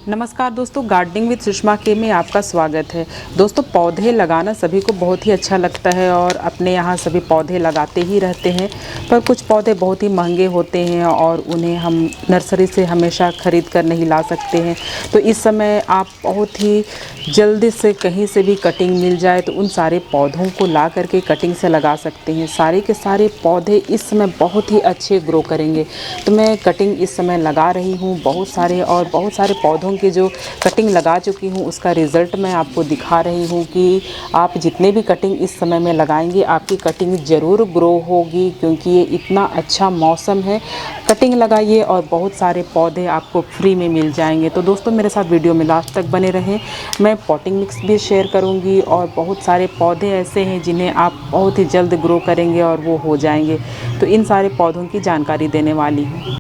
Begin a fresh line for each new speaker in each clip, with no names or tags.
नमस्कार दोस्तों, gardening with Sushma के में आपका स्वागत है। दोस्तों, पौधे लगाना सभी को बहुत ही अच्छा लगता है और अपने यहाँ सभी पौधे लगाते ही रहते हैं। पर कुछ पौधे बहुत ही महंगे होते हैं और उन्हें हम नर्सरी से हमेशा ख़रीद कर नहीं ला सकते हैं। तो इस समय आप बहुत ही जल्दी से कहीं से भी कटिंग मिल जाए तो उन सारे पौधों को ला करके कटिंग से लगा सकते हैं। सारे के सारे पौधे इस समय बहुत ही अच्छे ग्रो करेंगे। तो मैं कटिंग इस समय लगा रही हूँ बहुत सारे पौधों की जो कटिंग लगा चुकी हूँ उसका रिज़ल्ट मैं आपको दिखा रही हूँ कि आप जितने भी कटिंग इस समय में लगाएंगे आपकी कटिंग ज़रूर ग्रो होगी, क्योंकि ये इतना अच्छा मौसम है। कटिंग लगाइए और बहुत सारे पौधे आपको फ्री में मिल जाएंगे। तो दोस्तों, मेरे साथ वीडियो में लास्ट तक बने रहें। मैं पॉटिंग मिक्स भी शेयर करूँगी और बहुत सारे पौधे ऐसे हैं जिन्हें आप बहुत ही जल्द ग्रो करेंगे और वो हो जाएंगे। तो इन सारे पौधों की जानकारी देने वाली हूँ।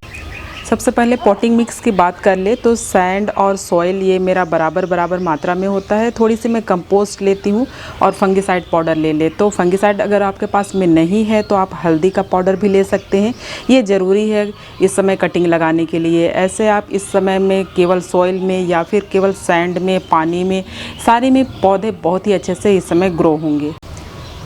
सबसे पहले पॉटिंग मिक्स की बात कर ले तो सैंड और सॉइल ये मेरा बराबर मात्रा में होता है। थोड़ी सी मैं कंपोस्ट लेती हूँ और फंगिसाइड पाउडर ले ले। तो फंगिसाइड अगर आपके पास में नहीं है तो आप हल्दी का पाउडर भी ले सकते हैं। ये ज़रूरी है इस समय कटिंग लगाने के लिए। ऐसे आप इस समय में केवल सॉइल में या फिर केवल सैंड में, पानी में, सारे में पौधे बहुत ही अच्छे से इस समय ग्रो होंगे।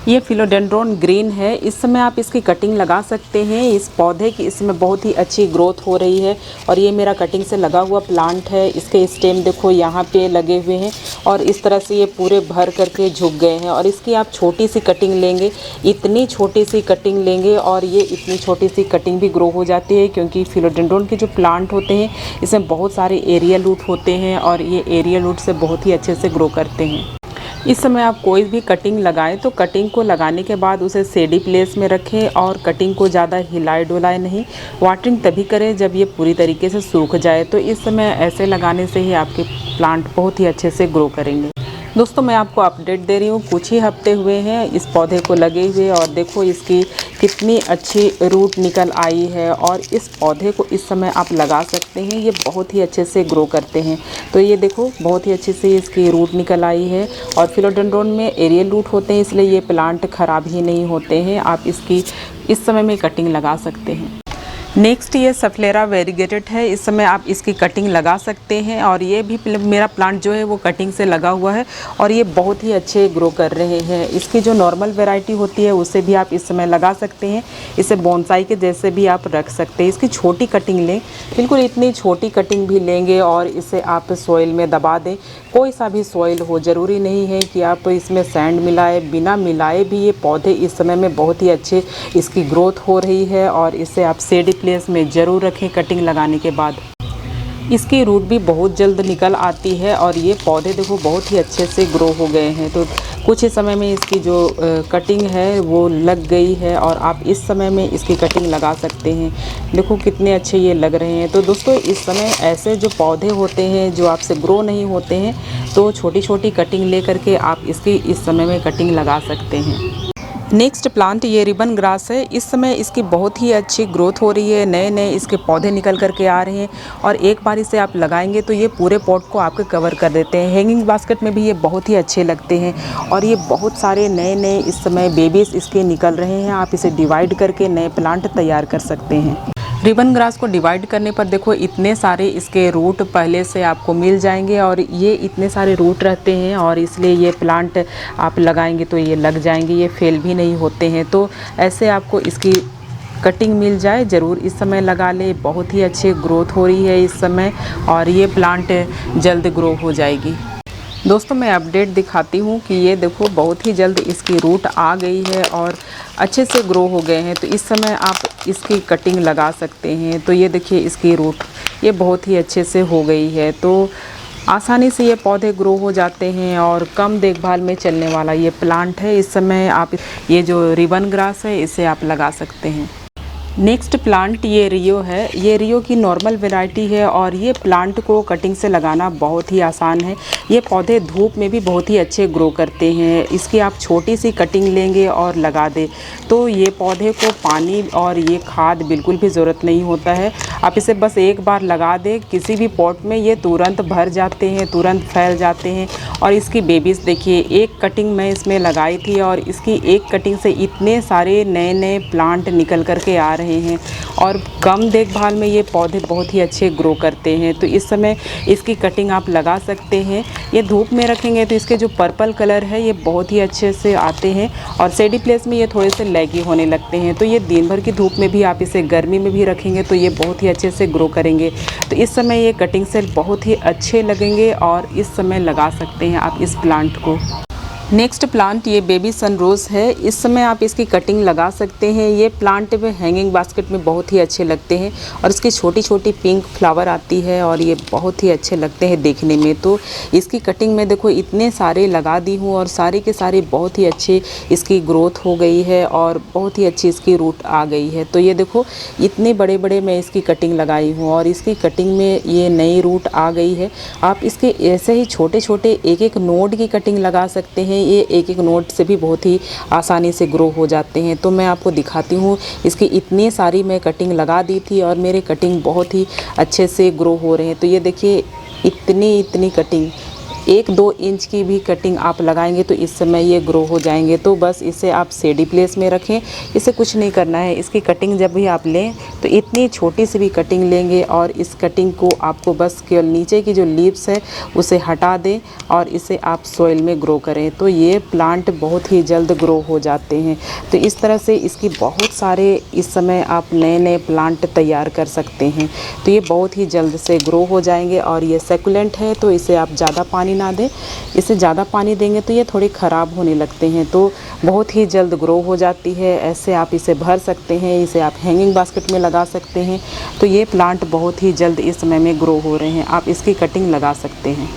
ये फिलोडेंड्रोन ग्रीन है। इस समय आप इसकी कटिंग लगा सकते हैं। इस पौधे की इस समय बहुत ही अच्छी ग्रोथ हो रही है और ये मेरा कटिंग से लगा हुआ प्लांट है। इसके स्टेम देखो यहाँ पे लगे हुए हैं और इस तरह से ये पूरे भर करके झुक गए हैं। और इसकी आप छोटी सी कटिंग लेंगे, इतनी छोटी सी कटिंग लेंगे और ये इतनी छोटी सी कटिंग भी ग्रो हो जाती है, क्योंकि फिलोडेंड्रोन के जो प्लांट होते हैं इसमें बहुत सारे एरियल रूट होते हैं और ये एरियल रूट से बहुत ही अच्छे से ग्रो करते हैं। इस समय आप कोई भी कटिंग लगाएं तो कटिंग को लगाने के बाद उसे शेडी प्लेस में रखें और कटिंग को ज़्यादा हिलाए डुलाए नहीं। वाटरिंग तभी करें जब ये पूरी तरीके से सूख जाए। तो इस समय ऐसे लगाने से ही आपके प्लांट बहुत ही अच्छे से ग्रो करेंगे। दोस्तों, मैं आपको अपडेट दे रही हूँ। कुछ ही हफ्ते हुए हैं इस पौधे को लगे हुए और देखो इसकी कितनी अच्छी रूट निकल आई है और इस पौधे को इस समय आप लगा सकते हैं। ये बहुत ही अच्छे से ग्रो करते हैं। तो ये देखो बहुत ही अच्छे से इसकी रूट निकल आई है और फिलोडेंड्रोन में एरियल रूट होते हैं, इसलिए ये प्लांट ख़राब ही नहीं होते हैं। आप इसकी इस समय में कटिंग लगा सकते हैं। नेक्स्ट ये सफलेरा वेरीगेटेड है। इस समय आप इसकी कटिंग लगा सकते हैं और ये भी मेरा प्लांट जो है वो कटिंग से लगा हुआ है और ये बहुत ही अच्छे ग्रो कर रहे हैं। इसकी जो नॉर्मल वैरायटी होती है उसे भी आप इस समय लगा सकते हैं। इसे बोनसाई के जैसे भी आप रख सकते हैं। इसकी छोटी कटिंग लें, बिल्कुल इतनी छोटी कटिंग भी लेंगे और इसे आप सॉइल में दबा दें। कोई सा भी सॉइल हो, ज़रूरी नहीं है कि आप इसमें सैंड मिलाए, बिना मिलाए भी ये पौधे इस समय में बहुत ही अच्छे इसकी ग्रोथ हो रही है। और इसे आप शेडी प्लेस में ज़रूर रखें कटिंग लगाने के बाद। इसकी रूट भी बहुत जल्द निकल आती है और ये पौधे देखो बहुत ही अच्छे से ग्रो हो गए हैं। तो कुछ ही समय में इसकी जो कटिंग है वो लग गई है और आप इस समय में इसकी कटिंग लगा सकते हैं। देखो कितने अच्छे ये लग रहे हैं। तो दोस्तों, इस समय ऐसे जो पौधे होते हैं जो आपसे ग्रो नहीं होते हैं तो छोटी छोटी कटिंग ले करके आप इसकी इस समय में कटिंग लगा सकते हैं। नेक्स्ट प्लांट ये रिबन ग्रास है। इस समय इसकी बहुत ही अच्छी ग्रोथ हो रही है। नए नए इसके पौधे निकल करके आ रहे हैं और एक बार इसे आप लगाएंगे तो ये पूरे पॉट को आपके कवर कर देते हैं। हैंगिंग बास्केट में भी ये बहुत ही अच्छे लगते हैं और ये बहुत सारे नए नए इस समय बेबीज इसके निकल रहे हैं। आप इसे डिवाइड करके नए प्लांट तैयार कर सकते हैं। रिबन ग्रास को डिवाइड करने पर देखो इतने सारे इसके रूट पहले से आपको मिल जाएंगे और ये इतने सारे रूट रहते हैं और इसलिए ये प्लांट आप लगाएंगे तो ये लग जाएंगे, ये फेल भी नहीं होते हैं। तो ऐसे आपको इसकी कटिंग मिल जाए ज़रूर इस समय लगा ले। बहुत ही अच्छी ग्रोथ हो रही है इस समय और ये प्लांट जल्द ग्रो हो जाएगी। दोस्तों, मैं अपडेट दिखाती हूँ कि ये देखो बहुत ही जल्द इसकी रूट आ गई है और अच्छे से ग्रो हो गए हैं। तो इस समय आप इसकी कटिंग लगा सकते हैं। तो ये देखिए इसकी रूट ये बहुत ही अच्छे से हो गई है। तो आसानी से ये पौधे ग्रो हो जाते हैं और कम देखभाल में चलने वाला ये प्लांट है। इस समय आप ये जो रिबन ग्रास है इसे आप लगा सकते हैं। नेक्स्ट प्लांट ये रियो है। ये रियो की नॉर्मल वैरायटी है और ये प्लांट को कटिंग से लगाना बहुत ही आसान है। ये पौधे धूप में भी बहुत ही अच्छे ग्रो करते हैं। इसकी आप छोटी सी कटिंग लेंगे और लगा दें तो ये पौधे को पानी और ये खाद बिल्कुल भी ज़रूरत नहीं होता है। आप इसे बस एक बार लगा दें किसी भी पॉट में, ये तुरंत भर जाते हैं, तुरंत फैल जाते हैं। और इसकी बेबीज़ देखिए, एक कटिंग मैं इसमें लगाई थी और इसकी एक कटिंग से इतने सारे नए नए प्लांट निकल कर के आ रहे रहे हैं और कम देखभाल में ये पौधे बहुत ही अच्छे ग्रो करते हैं। तो इस समय इसकी कटिंग आप लगा सकते हैं। ये धूप में रखेंगे तो इसके जो पर्पल कलर है ये बहुत ही अच्छे से आते हैं और शेडी प्लेस में ये थोड़े से लैगी होने लगते हैं। तो ये दिन भर की धूप में भी, आप इसे गर्मी में भी रखेंगे तो ये बहुत ही अच्छे से ग्रो करेंगे। तो इस समय ये कटिंग सेल बहुत ही अच्छे लगेंगे और इस समय लगा सकते हैं आप इस प्लांट को। नेक्स्ट प्लांट ये बेबी सन रोज़ है। इस समय आप इसकी कटिंग लगा सकते हैं। ये प्लांट में हैंगिंग बास्केट में बहुत ही अच्छे लगते हैं और इसकी छोटी छोटी पिंक फ्लावर आती है और ये बहुत ही अच्छे लगते हैं देखने में। तो इसकी कटिंग में देखो इतने सारे लगा दी हूँ और सारे के सारे बहुत ही अच्छे इसकी ग्रोथ हो गई है और बहुत ही अच्छी इसकी रूट आ गई है। तो ये देखो इतने बड़े बड़े मैं इसकी कटिंग लगाई हूँ और इसकी कटिंग में ये नई रूट आ गई है। आप इसके ऐसे ही छोटे छोटे एक एक नोड की कटिंग लगा सकते हैं। ये एक एक नोट से भी बहुत ही आसानी से ग्रो हो जाते हैं। तो मैं आपको दिखाती हूँ, इसकी इतनी सारी मैं कटिंग लगा दी थी और मेरे कटिंग बहुत ही अच्छे से ग्रो हो रहे हैं। तो ये देखिए इतनी कटिंग 1-2 इंच की भी कटिंग आप लगाएंगे तो इस समय ये ग्रो हो जाएंगे। तो बस इसे आप शेडी प्लेस में रखें, इसे कुछ नहीं करना है। इसकी कटिंग जब भी आप लें तो इतनी छोटी सी भी कटिंग लेंगे और इस कटिंग को आपको बस केवल नीचे की जो लीव्स है उसे हटा दें और इसे आप सॉइल में ग्रो करें तो ये प्लांट बहुत ही जल्द ग्रो हो जाते हैं। तो इस तरह से इसकी बहुत सारे इस समय आप नए नए प्लांट तैयार कर सकते हैं। तो ये बहुत ही जल्द से ग्रो हो जाएंगे और ये सेकुलेंट है तो इसे आप ज़्यादा पानी ना दें। इसे ज़्यादा पानी देंगे तो ये थोड़े ख़राब होने लगते हैं। तो बहुत ही जल्द ग्रो हो जाती है। ऐसे आप इसे भर सकते हैं, इसे आप हैंगिंग बास्केट में लगा सकते हैं। तो ये प्लांट बहुत ही जल्द इस समय में ग्रो हो रहे हैं, आप इसकी कटिंग लगा सकते हैं।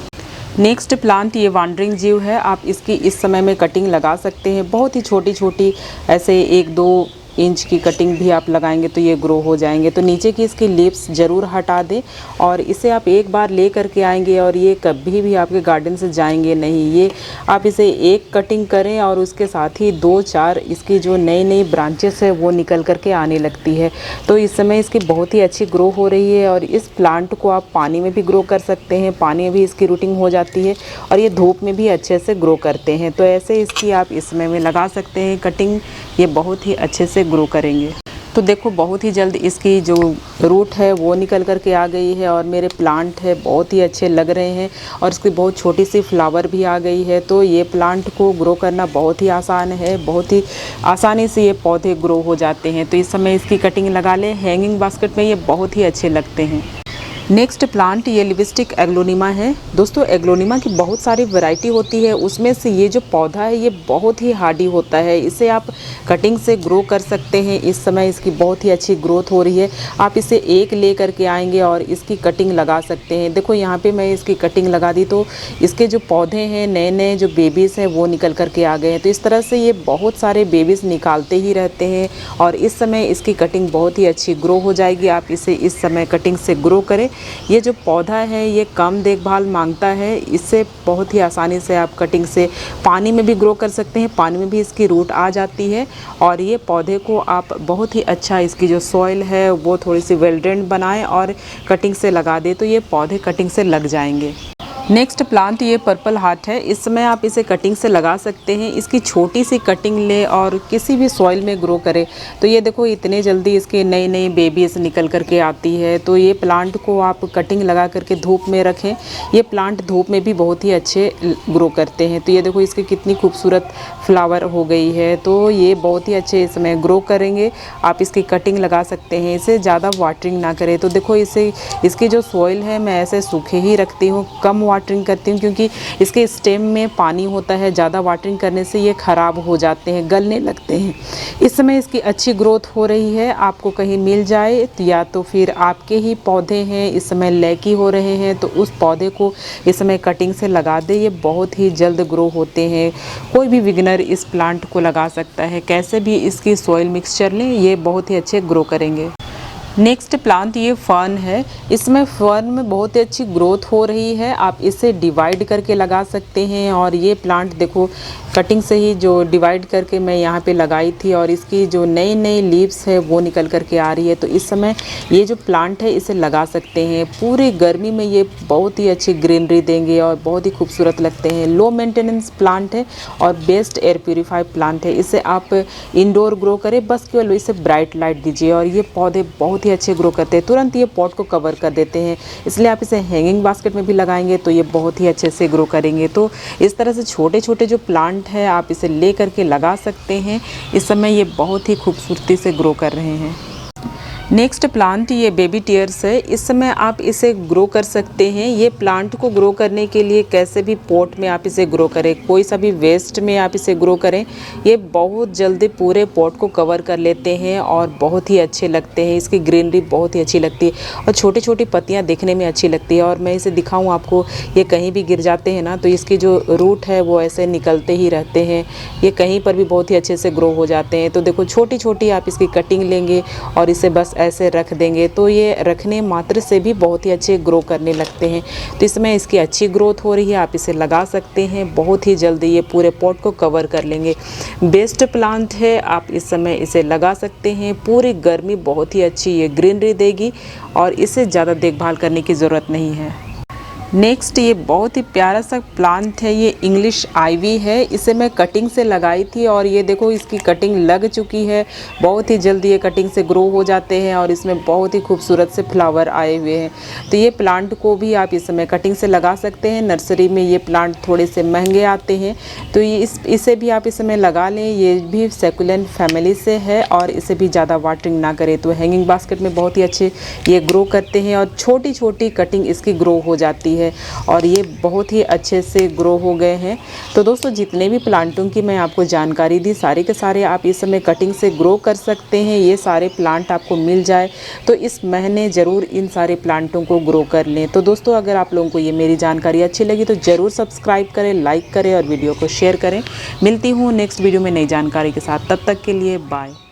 नेक्स्ट प्लांट ये वांडरिंग जीव है। आप इसकी इस समय में कटिंग लगा सकते हैं। बहुत ही छोटी छोटी ऐसे 1-2 इंच की कटिंग भी आप लगाएंगे तो ये ग्रो हो जाएंगे। तो नीचे की इसकी लीव्स ज़रूर हटा दें और इसे आप एक बार ले करके आएंगे और ये कभी भी आपके गार्डन से जाएंगे नहीं। ये आप इसे एक कटिंग करें और उसके साथ ही 2-4 इसकी जो नई नई ब्रांचेस है वो निकल करके आने लगती है। तो इस समय इसकी बहुत ही अच्छी ग्रो हो रही है और इस प्लांट को आप पानी में भी ग्रो कर सकते हैं, पानी में भी इसकी रूटिंग हो जाती है और ये धूप में भी अच्छे से ग्रो करते हैं। तो ऐसे इसकी आप इस समय में लगा सकते हैं कटिंग, ये बहुत ही अच्छे से ग्रो करेंगे। तो देखो बहुत ही जल्द इसकी जो रूट है वो निकल करके आ गई है और मेरे प्लांट है बहुत ही अच्छे लग रहे हैं और इसकी बहुत छोटी सी फ्लावर भी आ गई है। तो ये प्लांट को ग्रो करना बहुत ही आसान है, बहुत ही आसानी से ये पौधे ग्रो हो जाते हैं। तो इस समय इसकी कटिंग लगा लें हैंगिंग बास्केट में, ये बहुत ही अच्छे लगते हैं। नेक्स्ट प्लांट ये लिपस्टिक एग्लोनिमा है। दोस्तों एग्लोनिमा की बहुत सारी वैरायटी होती है, उसमें से ये जो पौधा है ये बहुत ही हार्डी होता है। इसे आप कटिंग से ग्रो कर सकते हैं। इस समय इसकी बहुत ही अच्छी ग्रोथ हो रही है। आप इसे एक ले करके आएंगे और इसकी कटिंग लगा सकते हैं। देखो यहाँ पे मैं इसकी कटिंग लगा दी तो इसके जो पौधे हैं नए नए जो बेबीज़ हैं वो निकल करके आ गए हैं। तो इस तरह से ये बहुत सारे बेबीज़ निकालते ही रहते हैं और इस समय इसकी कटिंग बहुत ही अच्छी ग्रो हो जाएगी। आप इसे इस समय कटिंग से ग्रो करें। ये जो पौधा है ये कम देखभाल मांगता है, इससे बहुत ही आसानी से आप कटिंग से पानी में भी ग्रो कर सकते हैं, पानी में भी इसकी रूट आ जाती है और ये पौधे को आप बहुत ही अच्छा इसकी जो सॉइल है वो थोड़ी सी वेल ड्रेन्ड बनाएं और कटिंग से लगा दें तो ये पौधे कटिंग से लग जाएंगे। नेक्स्ट प्लांट ये पर्पल हार्ट है। इस समय आप इसे कटिंग से लगा सकते हैं। इसकी छोटी सी कटिंग ले और किसी भी सॉइल में ग्रो करें तो ये देखो इतने जल्दी इसके नई नई बेबीज निकल करके आती है। तो ये प्लांट को आप कटिंग लगा करके धूप में रखें। ये प्लांट धूप में भी बहुत ही अच्छे ग्रो करते हैं। तो ये देखो इसकी कितनी खूबसूरत फ्लावर हो गई है। तो ये बहुत ही अच्छे इसमें ग्रो करेंगे। आप इसकी कटिंग लगा सकते हैं। इसे ज़्यादा वाटरिंग ना करें। तो देखो इसे इसकी जो सॉइल है मैं ऐसे सूखे ही रखती हूँ, कम वाटरिंग करती हूँ क्योंकि इसके स्टेम में पानी होता है। ज़्यादा वाटरिंग करने से ये ख़राब हो जाते हैं, गलने लगते हैं। इस समय इसकी अच्छी ग्रोथ हो रही है। आपको कहीं मिल जाए तो या तो फिर आपके ही पौधे हैं इस समय लैकी हो रहे हैं तो उस पौधे को इस समय कटिंग से लगा दे। ये बहुत ही जल्द ग्रो होते हैं। कोई भी बिगिनर इस प्लांट को लगा सकता है। कैसे भी इसकी सॉइल मिक्सचर लें, ये बहुत ही अच्छे ग्रो करेंगे। नेक्स्ट प्लांट ये फर्न है। इसमें फर्न में बहुत ही अच्छी ग्रोथ हो रही है। आप इसे डिवाइड करके लगा सकते हैं और ये प्लांट देखो कटिंग से ही जो डिवाइड करके मैं यहाँ पे लगाई थी और इसकी जो नई नई लीव्स है वो निकल करके आ रही है। तो इस समय ये जो प्लांट है इसे लगा सकते हैं। पूरी गर्मी में ये बहुत ही अच्छी ग्रीनरी देंगे और बहुत ही खूबसूरत लगते हैं। लो मेंटेनेंस प्लांट है और बेस्ट एयर प्यूरीफाई प्लांट है। इसे आप इंडोर ग्रो करें, बस केवल इसे ब्राइट लाइट दीजिए और ये पौधे बहुत ही अच्छे ग्रो करते हैं। तुरंत ये पॉट को कवर कर देते हैं, इसलिए आप इसे हैंगिंग बास्केट में भी लगाएंगे तो ये बहुत ही अच्छे से ग्रो करेंगे। तो इस तरह से छोटे छोटे जो प्लांट है आप इसे ले करके लगा सकते हैं। इस समय ये बहुत ही खूबसूरती से ग्रो कर रहे हैं। नेक्स्ट प्लांट ये बेबी टीयर्स है। इस समय आप इसे ग्रो कर सकते हैं। ये प्लांट को ग्रो करने के लिए कैसे भी पॉट में आप इसे ग्रो करें, कोई सा भी वेस्ट में आप इसे ग्रो करें, ये बहुत जल्दी पूरे पॉट को कवर कर लेते हैं और बहुत ही अच्छे लगते हैं। इसकी ग्रीनरी बहुत ही अच्छी लगती है और छोटी छोटी पत्तियाँ देखने में अच्छी लगती है। और मैं इसे दिखाऊँ आपको, ये कहीं भी गिर जाते हैं ना तो इसकी जो रूट है वो ऐसे निकलते ही रहते हैं। ये कहीं पर भी बहुत ही अच्छे से ग्रो हो जाते हैं। तो देखो छोटी छोटी आप इसकी कटिंग लेंगे और इसे बस ऐसे रख देंगे तो ये रखने मात्र से भी बहुत ही अच्छे ग्रो करने लगते हैं। तो इसमें इसकी अच्छी ग्रोथ हो रही है, आप इसे लगा सकते हैं। बहुत ही जल्दी ये पूरे पॉट को कवर कर लेंगे। बेस्ट प्लांट है, आप इस समय इसे लगा सकते हैं। पूरी गर्मी बहुत ही अच्छी ये ग्रीनरी देगी और इसे ज़्यादा देखभाल करने की ज़रूरत नहीं है। नेक्स्ट ये बहुत ही प्यारा सा प्लांट है। ये इंग्लिश आइवी है। इसे मैं कटिंग से लगाई थी और ये देखो इसकी कटिंग लग चुकी है। बहुत ही जल्दी ये कटिंग से ग्रो हो जाते हैं और इसमें बहुत ही खूबसूरत से फ्लावर आए हुए हैं। तो ये प्लांट को भी आप इस समय कटिंग से लगा सकते हैं। नर्सरी में ये प्लांट थोड़े से महंगे आते हैं तो ये इसे भी आप इस समय लगा लें। ये भी सैकुलेंट फैमिली से है और इसे भी ज़्यादा वाटरिंग ना करें तो हैंगिंग बास्केट में बहुत ही अच्छे ये ग्रो करते हैं और छोटी छोटी कटिंग इसकी ग्रो हो जाती है और ये बहुत ही अच्छे से ग्रो हो गए हैं। तो दोस्तों जितने भी प्लांटों की मैं आपको जानकारी दी सारे के सारे आप इस समय कटिंग से ग्रो कर सकते हैं। ये सारे प्लांट आपको मिल जाए तो इस महीने ज़रूर इन सारे प्लांटों को ग्रो कर लें। तो दोस्तों अगर आप लोगों को ये मेरी जानकारी अच्छी लगी तो ज़रूर सब्सक्राइब करें, लाइक करें और वीडियो को शेयर करें। मिलती हूँ नेक्स्ट वीडियो में नई जानकारी के साथ। तब तक के लिए बाय।